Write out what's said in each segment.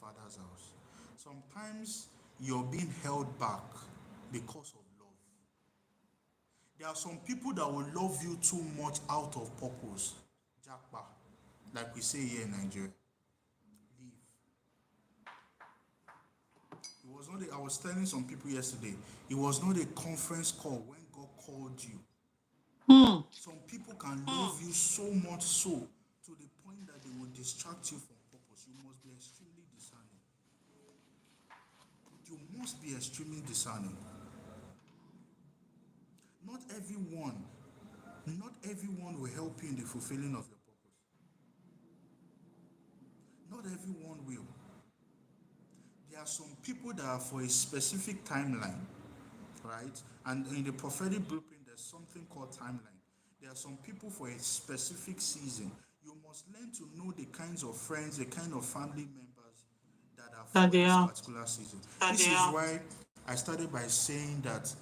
Father's house. Sometimes you're being held back because of love. There are some people that will love you too much out of purpose. Jackpa, like we say here in Nigeria. Leave. It was not I was telling some people yesterday, it was not a conference call when God called you. Some people can love you so much so to the point that they will distract you from purpose. You must be extremely discerning. You must be extremely discerning. Not everyone, not everyone will help you in the fulfilling of your purpose. Not everyone will. There are some people that are for a specific timeline, right? And in the prophetic blueprint, there's something called timeline. There are some people for a specific season. You must learn to know the kinds of friends, the kind of family members that are for this particular season. This is why I started by saying that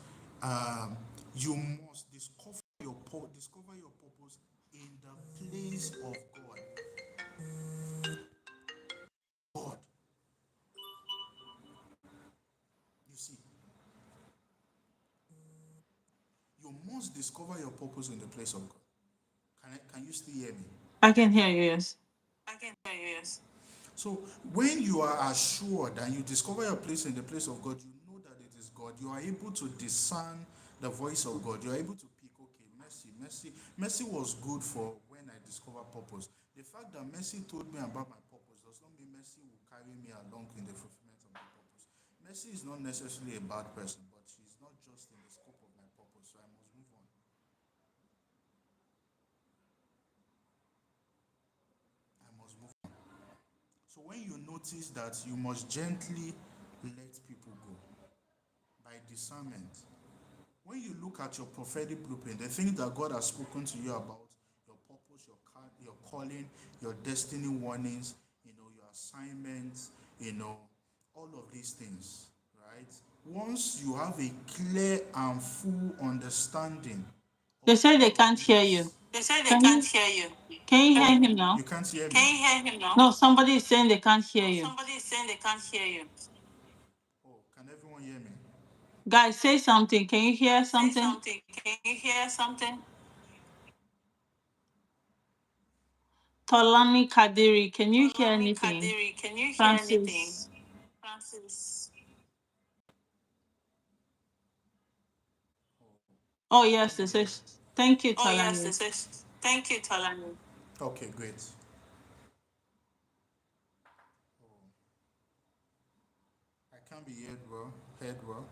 you must discover your purpose in the place of God. God. You see, you must discover your purpose in the place of God. Can you still hear me? I can hear you, yes. I can hear you, yes. So when you are assured and you discover your place in the place of God, you know that it is God. You are able to discern the voice of God. You are able to pick, okay, mercy was good for when I discover purpose. The fact that mercy told me about my purpose does not mean mercy will carry me along in the fulfillment of my purpose. Mercy is not necessarily a bad person, but she's not just in the scope of my purpose, so I must move on. I must move on. So when you notice that, you must gently let people go by discernment. When you look at your prophetic blueprint, the things that God has spoken to you about, your purpose, your calling, your destiny warnings, your assignments, all of these things, right? Once you have a clear and full understanding. They say they can't hear you. They say they Can can't you hear you. can you hear him now? You can't hear me. Can you hear him now? No, somebody is saying they can't hear No, you. somebody is saying they can't hear you. Oh, can everyone hear me? Guys, say something. Can you hear Say something? something. Can you hear something? Tolani Kadiri, can you hear Olani anything? Kadiri, can you hear anything? Francis. Francis. Oh yes, this is. Thank you, Oh, yes, Tolani. this is. Thank you, Talani. Okay, great. I can't be heard well. Heard well.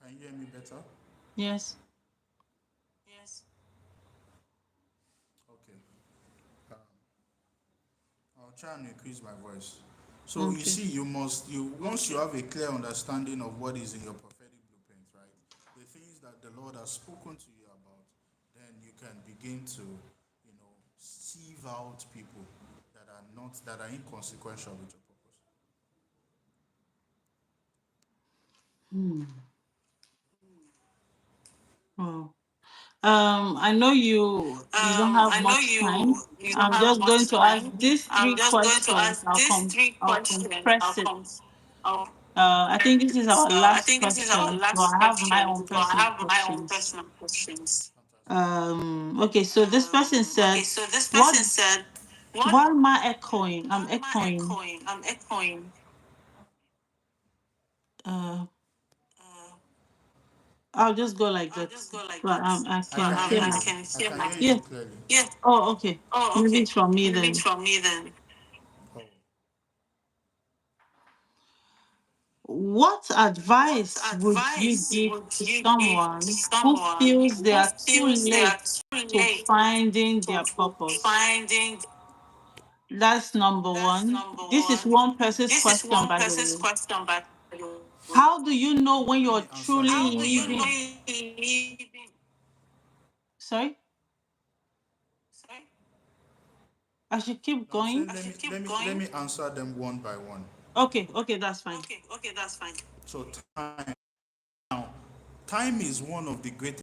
Can you hear me better? Yes. Yes. Okay. Um, I'll try and increase my voice. So you Okay. see, once you have a clear understanding of what is in your prophetic blueprint, right? The things that the Lord has spoken to you about, then you can begin to, sieve out people that are inconsequential with your purpose. Oh. I know you don't have I know much time. you don't I'm have just going much to ask time. these I'm three just going to questions. ask these three I'll questions. compress it. I think this is our I last think this is our question. So last I have my question. own So I personal have my own questions. personal questions. Okay, so this person Okay, said, so this what person said, what? why am I echoing? Why I'm am I echoing. echoing? I'm echoing. Uh I'll just go like I'll that. just go like But that. I But can hear I my. can hear my. Yeah. Clearly. Yes. Oh, okay. Oh, Maybe okay. it's from me Maybe it's then. from me then. Oh. What What advice would you advice give would to you give to someone who someone feels they who are too feels they late are too to late finding to their purpose? finding? That's number That's one. number This is one. one person's This is question, one by the person's way. question, by the way. How do you know when Let you're me answer truly this. How do you know living? you're leaving? Sorry, Sorry? I should keep No, I'm saying going. let me answer them one by one. Okay, that's fine. Okay, that's fine. So time. Now, time is one of the greatest